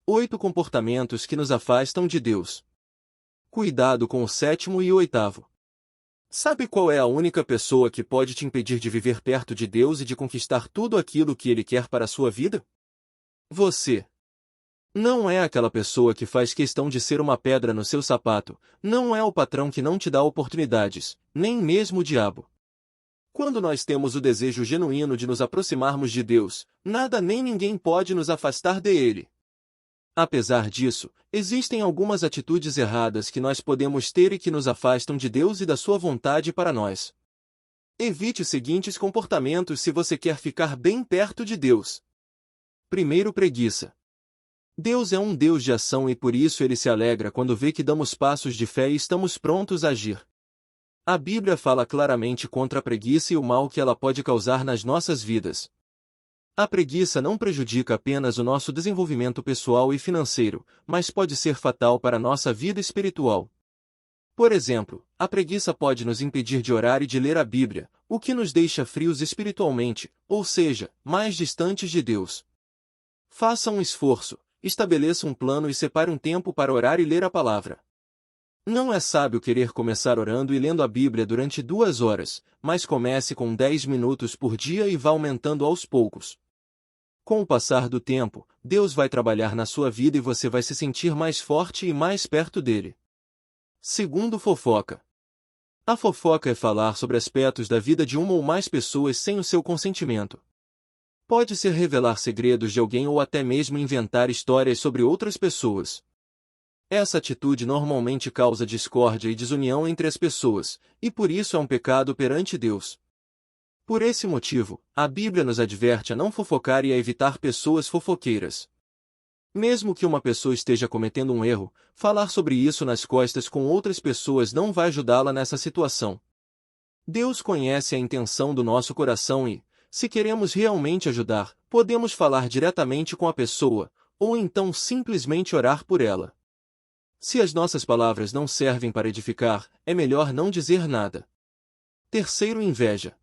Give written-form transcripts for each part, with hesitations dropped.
8 comportamentos que nos afastam de Deus. Cuidado com o sétimo e o oitavo. Sabe qual é a única pessoa que pode te impedir de viver perto de Deus e de conquistar tudo aquilo que Ele quer para a sua vida? Você. Não é aquela pessoa que faz questão de ser uma pedra no seu sapato, não é o patrão que não te dá oportunidades, nem mesmo o diabo. Quando nós temos o desejo genuíno de nos aproximarmos de Deus, nada nem ninguém pode nos afastar dele. Apesar disso, existem algumas atitudes erradas que nós podemos ter e que nos afastam de Deus e da sua vontade para nós. Evite os seguintes comportamentos se você quer ficar bem perto de Deus. Primeiro, preguiça. Deus é um Deus de ação e por isso Ele se alegra quando vê que damos passos de fé e estamos prontos a agir. A Bíblia fala claramente contra a preguiça e o mal que ela pode causar nas nossas vidas. A preguiça não prejudica apenas o nosso desenvolvimento pessoal e financeiro, mas pode ser fatal para a nossa vida espiritual. Por exemplo, a preguiça pode nos impedir de orar e de ler a Bíblia, o que nos deixa frios espiritualmente, ou seja, mais distantes de Deus. Faça um esforço, estabeleça um plano e separe um tempo para orar e ler a palavra. Não é sábio querer começar orando e lendo a Bíblia durante 2 horas, mas comece com 10 minutos por dia e vá aumentando aos poucos. Com o passar do tempo, Deus vai trabalhar na sua vida e você vai se sentir mais forte e mais perto dele. Segundo, fofoca. A fofoca é falar sobre aspectos da vida de uma ou mais pessoas sem o seu consentimento. Pode ser revelar segredos de alguém ou até mesmo inventar histórias sobre outras pessoas. Essa atitude normalmente causa discórdia e desunião entre as pessoas, e por isso é um pecado perante Deus. Por esse motivo, a Bíblia nos adverte a não fofocar e a evitar pessoas fofoqueiras. Mesmo que uma pessoa esteja cometendo um erro, falar sobre isso nas costas com outras pessoas não vai ajudá-la nessa situação. Deus conhece a intenção do nosso coração e, se queremos realmente ajudar, podemos falar diretamente com a pessoa, ou então simplesmente orar por ela. Se as nossas palavras não servem para edificar, é melhor não dizer nada. Terceiro, inveja.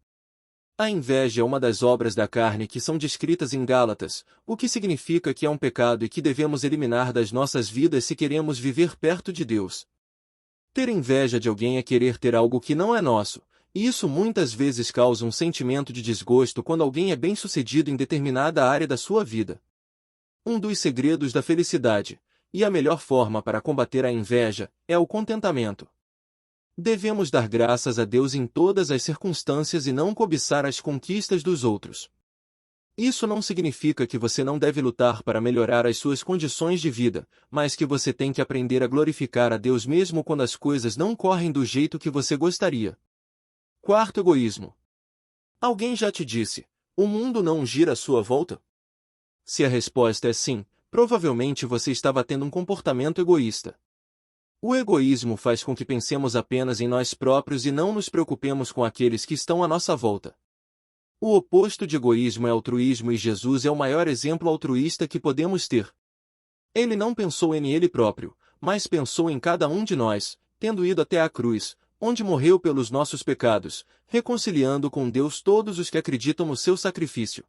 A inveja é uma das obras da carne que são descritas em Gálatas, o que significa que é um pecado e que devemos eliminar das nossas vidas se queremos viver perto de Deus. Ter inveja de alguém é querer ter algo que não é nosso, e isso muitas vezes causa um sentimento de desgosto quando alguém é bem-sucedido em determinada área da sua vida. Um dos segredos da felicidade, e a melhor forma para combater a inveja, é o contentamento. Devemos dar graças a Deus em todas as circunstâncias e não cobiçar as conquistas dos outros. Isso não significa que você não deve lutar para melhorar as suas condições de vida, mas que você tem que aprender a glorificar a Deus mesmo quando as coisas não correm do jeito que você gostaria. Quarto, egoísmo. Alguém já te disse, o mundo não gira à sua volta? Se a resposta é sim, provavelmente você estava tendo um comportamento egoísta. O egoísmo faz com que pensemos apenas em nós próprios e não nos preocupemos com aqueles que estão à nossa volta. O oposto de egoísmo é altruísmo e Jesus é o maior exemplo altruísta que podemos ter. Ele não pensou em ele próprio, mas pensou em cada um de nós, tendo ido até a cruz, onde morreu pelos nossos pecados, reconciliando com Deus todos os que acreditam no seu sacrifício.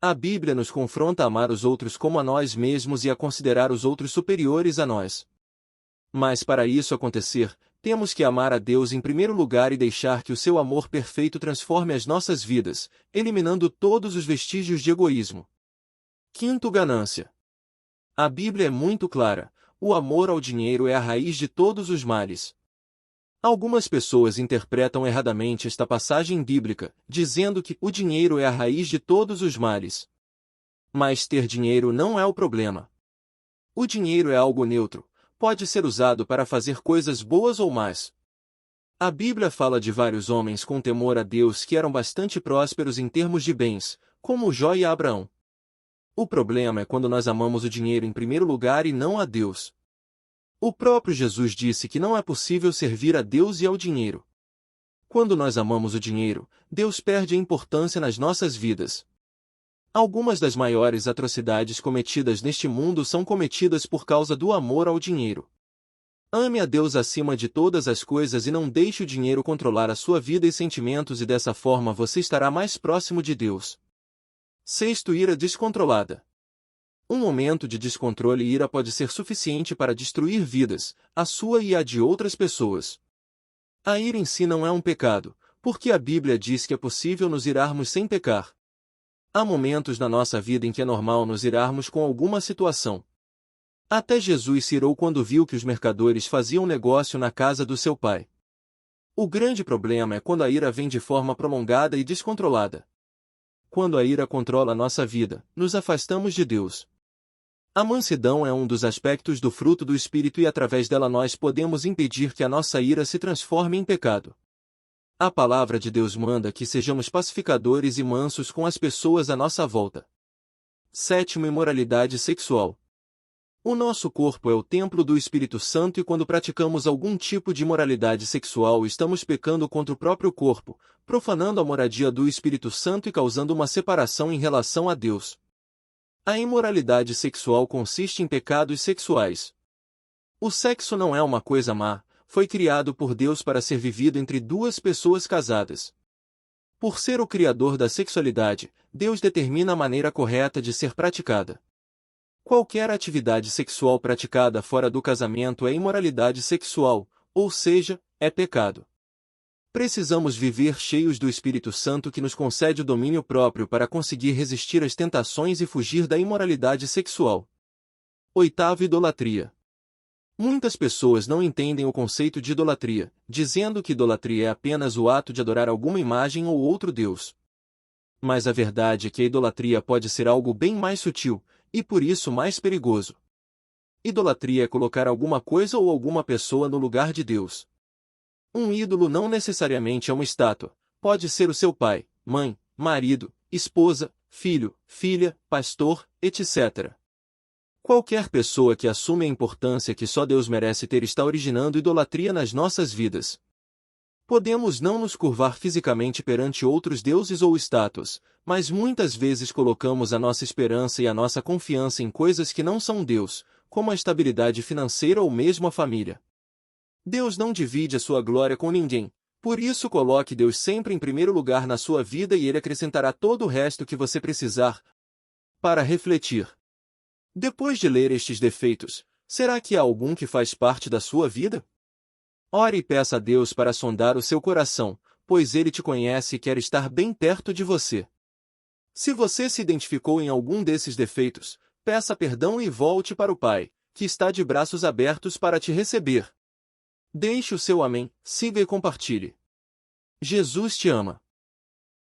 A Bíblia nos confronta a amar os outros como a nós mesmos e a considerar os outros superiores a nós. Mas para isso acontecer, temos que amar a Deus em primeiro lugar e deixar que o seu amor perfeito transforme as nossas vidas, eliminando todos os vestígios de egoísmo. Quinto, ganância. A Bíblia é muito clara, o amor ao dinheiro é a raiz de todos os males. Algumas pessoas interpretam erradamente esta passagem bíblica, dizendo que o dinheiro é a raiz de todos os males. Mas ter dinheiro não é o problema. O dinheiro é algo neutro. Pode ser usado para fazer coisas boas ou más. A Bíblia fala de vários homens com temor a Deus que eram bastante prósperos em termos de bens, como Jó e Abraão. O problema é quando nós amamos o dinheiro em primeiro lugar e não a Deus. O próprio Jesus disse que não é possível servir a Deus e ao dinheiro. Quando nós amamos o dinheiro, Deus perde a importância nas nossas vidas. Algumas das maiores atrocidades cometidas neste mundo são cometidas por causa do amor ao dinheiro. Ame a Deus acima de todas as coisas e não deixe o dinheiro controlar a sua vida e sentimentos e dessa forma você estará mais próximo de Deus. Sexto, ira descontrolada. Um momento de descontrole e ira pode ser suficiente para destruir vidas, a sua e a de outras pessoas. A ira em si não é um pecado, porque a Bíblia diz que é possível nos irarmos sem pecar. Há momentos na nossa vida em que é normal nos irarmos com alguma situação. Até Jesus se irou quando viu que os mercadores faziam negócio na casa do seu pai. O grande problema é quando a ira vem de forma prolongada e descontrolada. Quando a ira controla nossa vida, nos afastamos de Deus. A mansidão é um dos aspectos do fruto do Espírito e através dela nós podemos impedir que a nossa ira se transforme em pecado. A palavra de Deus manda que sejamos pacificadores e mansos com as pessoas à nossa volta. 7. Imoralidade sexual. O nosso corpo é o templo do Espírito Santo e quando praticamos algum tipo de imoralidade sexual estamos pecando contra o próprio corpo, profanando a moradia do Espírito Santo e causando uma separação em relação a Deus. A imoralidade sexual consiste em pecados sexuais. O sexo não é uma coisa má, foi criado por Deus para ser vivido entre duas pessoas casadas. Por ser o criador da sexualidade, Deus determina a maneira correta de ser praticada. Qualquer atividade sexual praticada fora do casamento é imoralidade sexual, ou seja, é pecado. Precisamos viver cheios do Espírito Santo que nos concede o domínio próprio para conseguir resistir às tentações e fugir da imoralidade sexual. 8. Idolatria. Muitas pessoas não entendem o conceito de idolatria, dizendo que idolatria é apenas o ato de adorar alguma imagem ou outro Deus. Mas a verdade é que a idolatria pode ser algo bem mais sutil, e por isso mais perigoso. Idolatria é colocar alguma coisa ou alguma pessoa no lugar de Deus. Um ídolo não necessariamente é uma estátua, pode ser o seu pai, mãe, marido, esposa, filho, filha, pastor, etc. Qualquer pessoa que assume a importância que só Deus merece ter está originando idolatria nas nossas vidas. Podemos não nos curvar fisicamente perante outros deuses ou estátuas, mas muitas vezes colocamos a nossa esperança e a nossa confiança em coisas que não são Deus, como a estabilidade financeira ou mesmo a família. Deus não divide a sua glória com ninguém, por isso coloque Deus sempre em primeiro lugar na sua vida e Ele acrescentará todo o resto que você precisar. Para refletir. Depois de ler estes defeitos, será que há algum que faz parte da sua vida? Ore e peça a Deus para sondar o seu coração, pois Ele te conhece e quer estar bem perto de você. Se você se identificou em algum desses defeitos, peça perdão e volte para o Pai, que está de braços abertos para te receber. Deixe o seu amém, siga e compartilhe. Jesus te ama.